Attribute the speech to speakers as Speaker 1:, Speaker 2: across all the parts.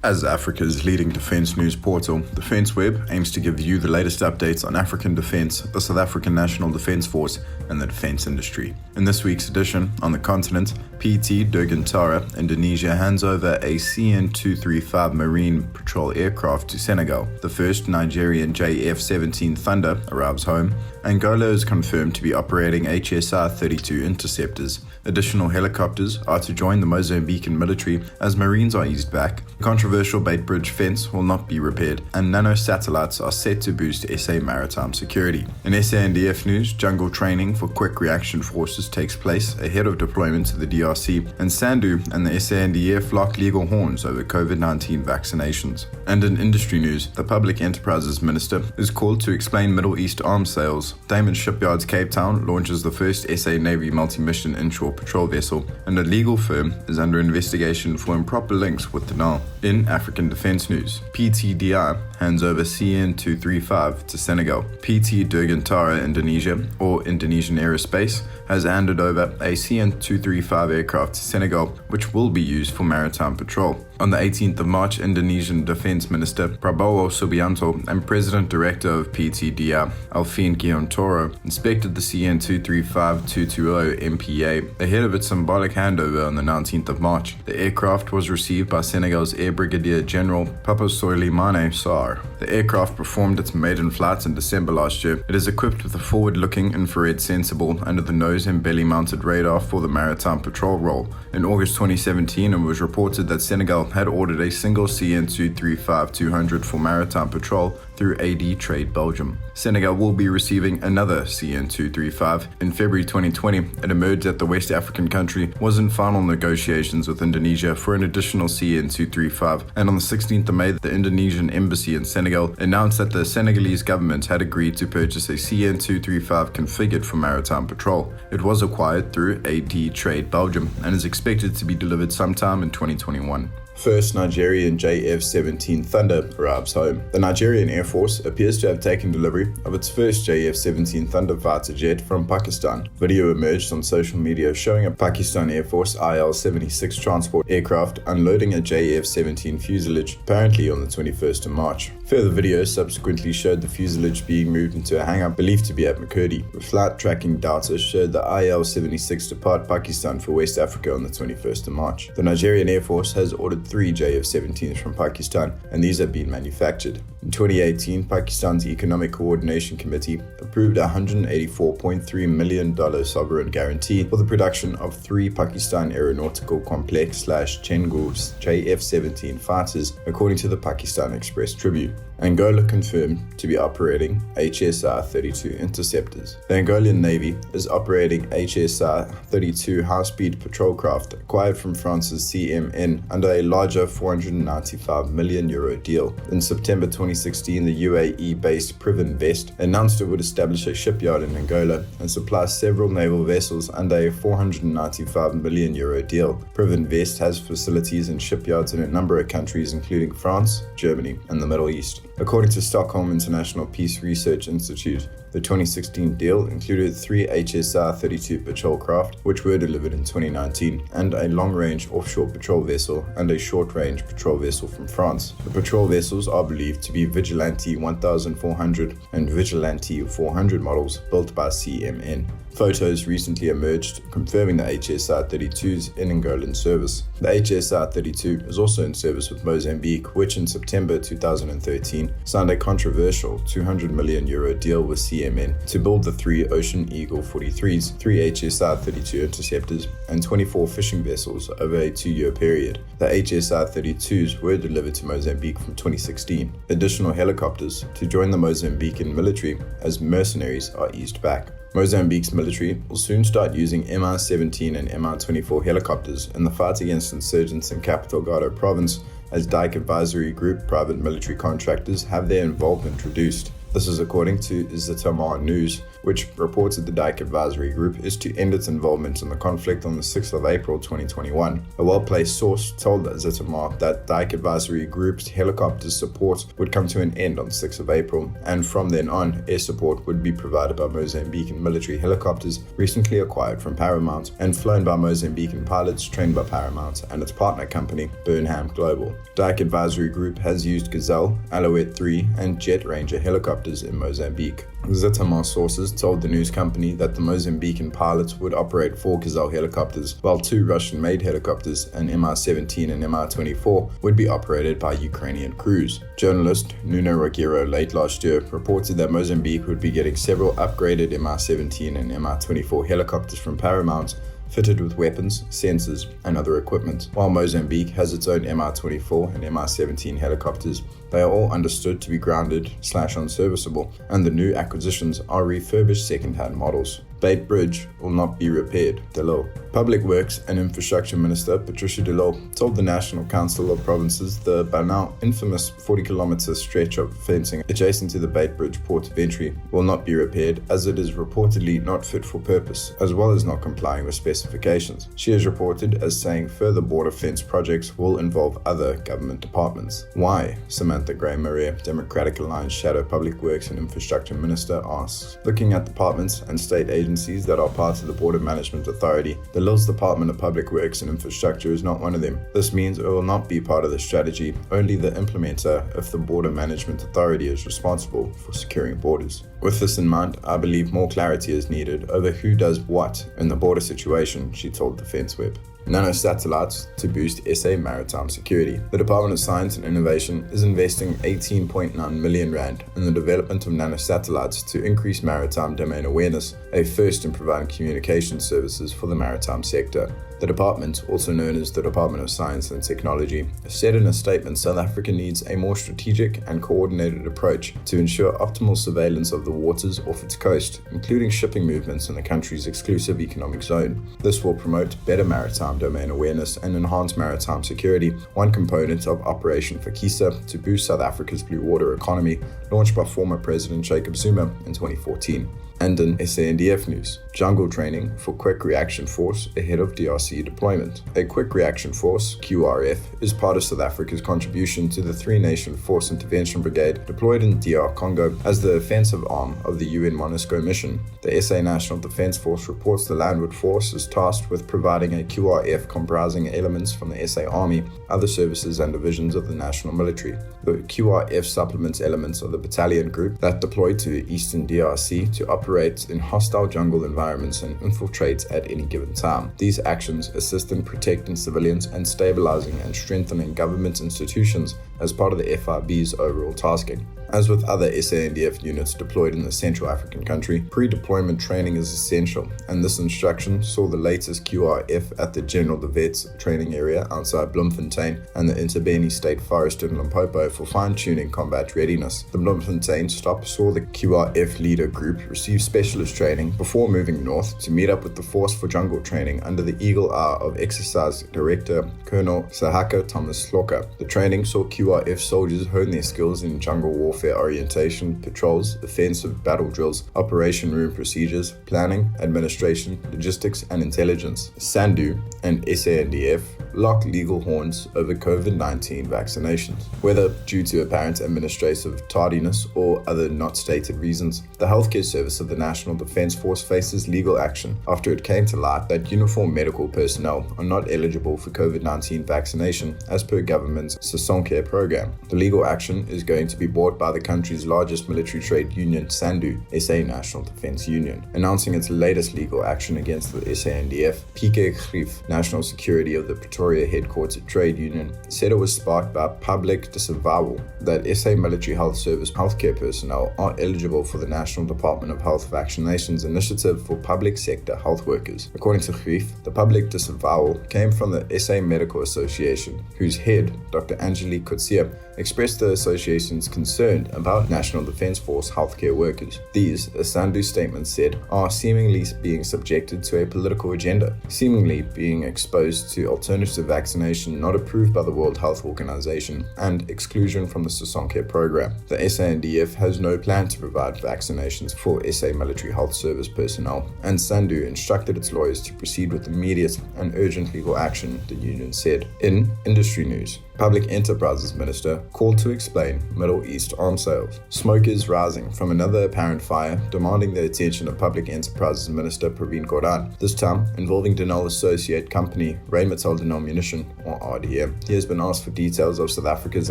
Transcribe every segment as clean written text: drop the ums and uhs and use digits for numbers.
Speaker 1: As Africa's leading defence news portal, Defenceweb aims to give you the latest updates on African defence, the South African National Defence Force, and the defence industry. In this week's edition, on the continent, Dirgantara Indonesia hands over a CN-235 Marine Patrol aircraft to Senegal. The first Nigerian JF-17 Thunder arrives home. Angola is confirmed to be operating HSR-32 interceptors. Additional helicopters are to join the Mozambican military as Marines are eased back. Controversial Beit Bridge fence will not be repaired, and Nanosatellites are set to boost SA maritime security. In SANDF news, jungle training for quick reaction forces takes place ahead of deployment to the DRC, and Sandu and the SANDF lock legal horns over COVID-19 vaccinations. And in industry news, the Public Enterprises Minister is called to explain Middle East arms sales. Damen Shipyards Cape Town launches the first SA Navy multi-mission inshore patrol vessel, and a legal firm is under investigation for improper links with Denel. In African defence news, PTDI hands over CN-235 to Senegal. PT Dirgantara Indonesia, or Indonesian Aerospace, has handed over a CN-235 aircraft to Senegal, which will be used for maritime patrol. On the 18th of March, Indonesian Defence Minister Prabowo Subianto and President Director of PTDI, Alvin Giantoro, inspected the CN-235-220 MPA ahead of its symbolic handover on the 19th of March. The aircraft was received by Senegal's Air Brigadier General Papa Soleimane Sarr. The aircraft performed its maiden flight in December last year. It is equipped with a forward-looking infrared sensible under the nose and belly-mounted radar for the maritime patrol role. In August 2017, it was reported that Senegal had ordered a single CN-235-200 for maritime patrol through AD Trade Belgium. Senegal will be receiving another CN-235. In February 2020, it emerged that the West African country was in final negotiations with Indonesia for an additional CN-235, and on the 16th of May, the Indonesian embassy in Senegal announced that the Senegalese government had agreed to purchase a CN-235 configured for maritime patrol. It was acquired through AD Trade Belgium and is expected to be delivered sometime in 2021. First Nigerian JF-17 Thunder arrives home. The Nigerian Air Force appears to have taken delivery of its first JF-17 Thunder fighter jet from Pakistan. Video emerged on social media showing a Pakistan Air Force IL-76 transport aircraft unloading a JF-17 fuselage, apparently on the 21st of March. Further videos subsequently showed the fuselage being moved into a hangar believed to be at Makurdi. Flight tracking data showed the IL-76 depart Pakistan for West Africa on the 21st of March. The Nigerian Air Force has ordered 3 JF-17s from Pakistan, and these have been manufactured. In 2018, Pakistan's Economic Coordination Committee approved a $184.3 million sovereign guarantee for the production of 3 Pakistan Aeronautical Complex /Chengu JF-17 fighters, according to the Pakistan Express Tribune. Angola confirmed to be operating HSR-32 interceptors. The Angolan Navy is operating HSR-32 high-speed patrol craft acquired from France's CMN under a larger €495 million deal. In September 2016, the UAE-based Defenceweb announced it would establish a shipyard in Angola and supply several naval vessels under a €495 million deal. Defenceweb has facilities and shipyards in a number of countries, including France, Germany, and the Middle East. According to Stockholm International Peace Research Institute, the 2016 deal included 3 HSR-32 patrol craft, which were delivered in 2019, and a long-range offshore patrol vessel and a short-range patrol vessel from France. The patrol vessels are believed to be Vigilante 1400 and Vigilante 400 models built by CMN. Photos recently emerged confirming the HSR-32s in Angolan service. The HSR-32 is also in service with Mozambique, which in September 2013 signed a controversial €200 million deal with CMN to build the 3 Ocean Eagle 43s, 3 HSR-32 interceptors, and 24 fishing vessels over a 2-year period. The HSR-32s were delivered to Mozambique from 2016. Additional helicopters to join the Mozambican military as mercenaries are eased back. Mozambique's military will soon start using Mi-17 and Mi-24 helicopters in the fight against insurgents in Capital Gado province, as Dyke Advisory Group private military contractors have their involvement reduced. This is according to Zitamar News, which reported the Dyke Advisory Group is to end its involvement in the conflict on the 6th of April 2021. A well-placed source told Zitamar that Dyke Advisory Group's helicopter support would come to an end on 6th of April, and from then on, air support would be provided by Mozambican military helicopters recently acquired from Paramount and flown by Mozambican pilots trained by Paramount and its partner company, Burnham Global. Dyke Advisory Group has used Gazelle, Alouette 3, and Jet Ranger helicopters in Mozambique. Zitamar sources told the news company that the Mozambican pilots would operate 4 Gazelle helicopters, while 2 Russian-made helicopters, an Mi-17 and Mi-24, would be operated by Ukrainian crews. Journalist Nuno Rogero late last year reported that Mozambique would be getting several upgraded Mi-17 and Mi-24 helicopters from Paramount, fitted with weapons, sensors, and other equipment. While Mozambique has its own Mi-24 and Mi-17 helicopters, they are all understood to be grounded/unserviceable, and the new acquisitions are refurbished second-hand models. Beit Bridge will not be repaired, Lille. Public Works and Infrastructure Minister Patricia de Lille told the National Council of Provinces the by now infamous 40-kilometer stretch of fencing adjacent to the Beit Bridge port of entry will not be repaired, as it is reportedly not fit for purpose, as well as not complying with specifications. She is reported as saying further border fence projects will involve other government departments. Why? Samantha Gray-Maria, Democratic Alliance Shadow Public Works and Infrastructure Minister, asks. Looking at departments and state agencies that are part of the Border Management Authority, the Lille's Department of Public Works and Infrastructure is not one of them. This means it will not be part of the strategy, only the implementer if the Border Management Authority is responsible for securing borders. With this in mind, I believe more clarity is needed over who does what in the border situation, she told Defenceweb. Nanosatellites to boost SA maritime security. The Department of Science and Innovation is investing 18.9 million rand in the development of nanosatellites to increase maritime domain awareness, a first in providing communication services for the maritime sector. The department, also known as the Department of Science and Technology, said in a statement South Africa needs a more strategic and coordinated approach to ensure optimal surveillance of the waters off its coast, including shipping movements in the country's exclusive economic zone. This will promote better maritime domain awareness and enhance maritime security, one component of Operation Fakisa to boost South Africa's blue water economy, launched by former President Jacob Zuma in 2014. And in SANDF news, jungle training for Quick Reaction Force ahead of DRC deployment. A Quick Reaction Force, QRF, is part of South Africa's contribution to the 3-nation Force Intervention Brigade deployed in DR Congo as the offensive arm of the UN MONUSCO mission. The SA National Defence Force reports the Landward Force is tasked with providing a QRF comprising elements from the SA Army, other services and divisions of the national military. The QRF supplements elements of the battalion group that deployed to eastern DRC to operate in hostile jungle environments and infiltrate at any given time. These actions assist in protecting civilians and stabilizing and strengthening government institutions as part of the FRB's overall tasking. As with other SANDF units deployed in the Central African country, pre-deployment training is essential, and this instruction saw the latest QRF at the General de Wet's training area outside Bloemfontein and the Interbeni State Forest in Limpopo for fine-tuning combat readiness. The Bloemfontein stop saw the QRF leader group receive specialist training before moving north to meet up with the Force for Jungle training under the eagle eye of Exercise Director Colonel Sahaka Thomas Sloka. The training saw QRF soldiers hone their skills in jungle warfare orientation, patrols, offensive battle drills, operation room procedures, planning, administration, logistics, and intelligence. Sandu and SANDF lock legal horns over COVID-19 vaccinations. Whether due to apparent administrative tardiness or other not stated reasons, the healthcare service of the National Defence Force faces legal action after it came to light that uniformed medical personnel are not eligible for COVID-19 vaccination as per government's Sasonke program. The legal action is going to be brought by the country's largest military trade union, Sandu, SA National Defence Union. Announcing its latest legal action against the SANDF, PK Grief, National Security of the Pretoria headquartered trade union, said it was sparked by public disavowal that SA Military Health Service healthcare personnel are eligible for the National Department of Health Vaccinations Initiative for public sector health workers. According to Grief, the public disavowal came from the SA Medical Association, whose head, Dr. Angelique Kotsia, expressed the association's concern about National Defence Force healthcare workers. These, a Sandu statement said, are seemingly being subjected to a political agenda, seemingly being exposed to alternative booster vaccination not approved by the World Health Organization, and exclusion from the Sosonke program. The SANDF has no plan to provide vaccinations for SA Military Health Service personnel, and Sandu instructed its lawyers to proceed with immediate and urgent legal action, the union said. In industry news, Public Enterprises Minister called to explain Middle East arms sales. Smoke is rising from another apparent fire, demanding the attention of Public Enterprises Minister Praveen Gordhan, this time involving Denel associate company Rheinmetall Munition, or RDM. He has been asked for details of South Africa's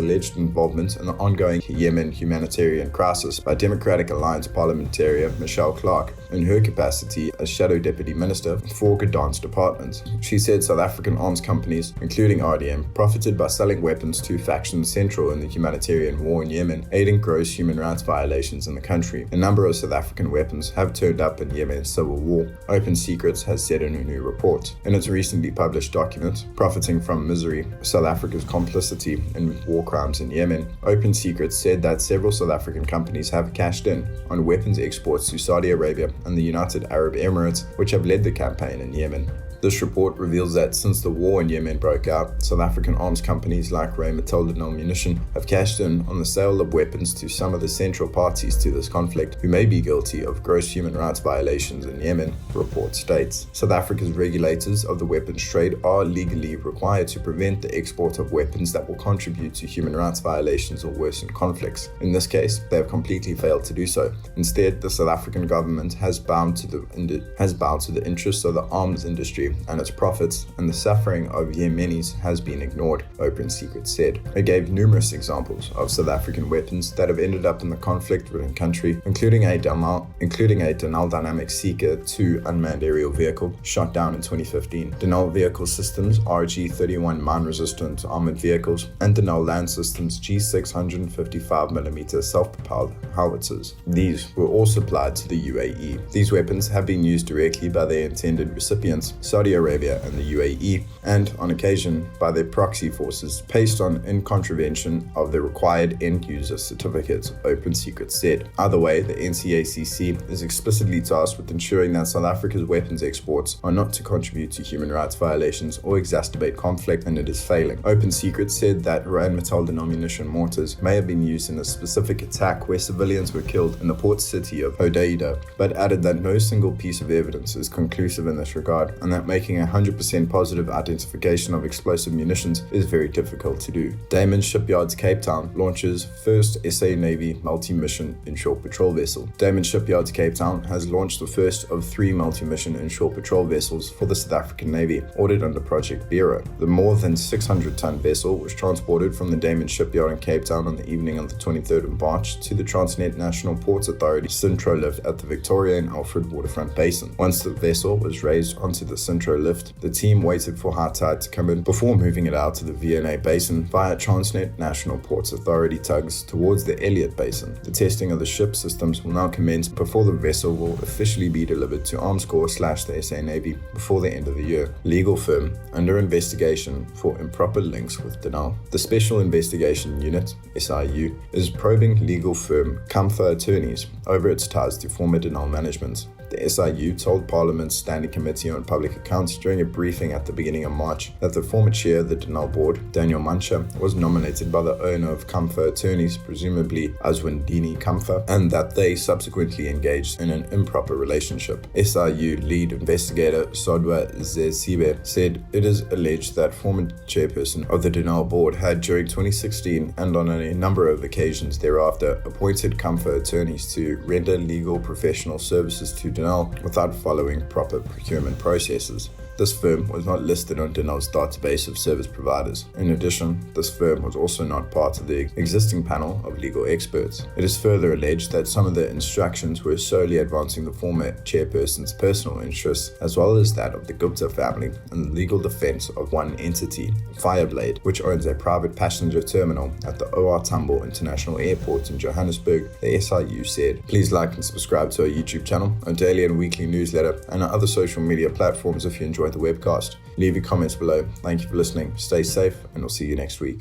Speaker 1: alleged involvement in the ongoing Yemen humanitarian crisis by Democratic Alliance parliamentarian Michelle Clark in her capacity as Shadow Deputy Minister for Gordhan's department. She said South African arms companies, including RDM, profited by selling weapons to factions central in the humanitarian war in Yemen, aiding gross human rights violations in the country. A number of South African weapons have turned up in Yemen's civil war, Open Secrets has said in a new report. In its recently published document, Profiting from Misery, South Africa's Complicity in War Crimes in Yemen, Open Secrets said that several South African companies have cashed in on weapons exports to Saudi Arabia and the United Arab Emirates, which have led the campaign in Yemen. This report reveals that since the war in Yemen broke out, South African arms companies like Rheinmetall Munition have cashed in on the sale of weapons to some of the central parties to this conflict who may be guilty of gross human rights violations in Yemen, the report states. South Africa's regulators of the weapons trade are legally required to prevent the export of weapons that will contribute to human rights violations or worsen conflicts. In this case, they have completely failed to do so. Instead, the South African government has bowed to the interests of the arms industry and its profits, and the suffering of Yemenis has been ignored, Open Secrets said. It gave numerous examples of South African weapons that have ended up in the conflict-ridden country, including a Denel Dynamic Seeker 2 unmanned aerial vehicle shot down in 2015, Denel Vehicle Systems RG-31 mine-resistant armored vehicles, and Denel Land Systems G655mm self-propelled howitzers. These were all supplied to the UAE. These weapons have been used directly by their intended recipients, Saudi Arabia and the UAE, and on occasion by their proxy forces, based on in contravention of the required end-user certificates, Open Secrets said. Either way, the NCACC is explicitly tasked with ensuring that South Africa's weapons exports are not to contribute to human rights violations or exacerbate conflict, and it is failing. Open Secrets said that Rheinmetall Munition mortars may have been used in a specific attack where civilians were killed in the port city of Hodeida, but added that no single piece of evidence is conclusive in this regard, and that making a 100% positive identification of explosive munitions is very difficult to do. Damen Shipyards Cape Town launches first SA Navy multi-mission inshore patrol vessel. Damen Shipyards Cape Town has launched the first of 3 multi-mission inshore patrol vessels for the South African Navy, ordered under Project Bureau. The more than 600-ton vessel was transported from the Damen Shipyard in Cape Town on the evening of the 23rd of March to the Transnet National Ports Authority Centro lift at the Victoria and Alfred waterfront basin. Once the vessel was raised onto the Centro lift, the team waited for high tide to come in before moving it out to the V&A basin via Transnet National Ports Authority tugs towards the Elliott Basin. The testing of the ship systems will now commence before the vessel will officially be delivered to Arms Corps / the SA Navy before the end of the year. Legal firm under investigation for improper links with Denel. The Special Investigation Unit, SIU, is probing legal firm Comfort attorneys over its ties to former Denel management. The SIU told Parliament's Standing Committee on Public Accounts during a briefing at the beginning of March that the former chair of the Denel board, Daniel Mancha, was nominated by the owner of Comfort attorneys, presumably Aswindini Comfort, and that they subsequently engaged in an improper relationship. SIU lead investigator Sodwa Zesibe said it is alleged that former chairperson of the Denel board had during 2016 and on a number of occasions thereafter appointed Comfort attorneys to render legal professional services to Denel without following proper procurement processes. This firm was not listed on Denel's database of service providers. In addition, this firm was also not part of the existing panel of legal experts. It is further alleged that some of the instructions were solely advancing the former chairperson's personal interests, as well as that of the Gupta family, in the legal defense of one entity, Fireblade, which owns a private passenger terminal at the O.R. Tambo International Airport in Johannesburg, the SIU said. Please like and subscribe to our YouTube channel, our daily and weekly newsletter, and our other social media platforms if you enjoy the webcast. Leave your comments below. Thank you for listening. Stay safe, and we'll see you next week.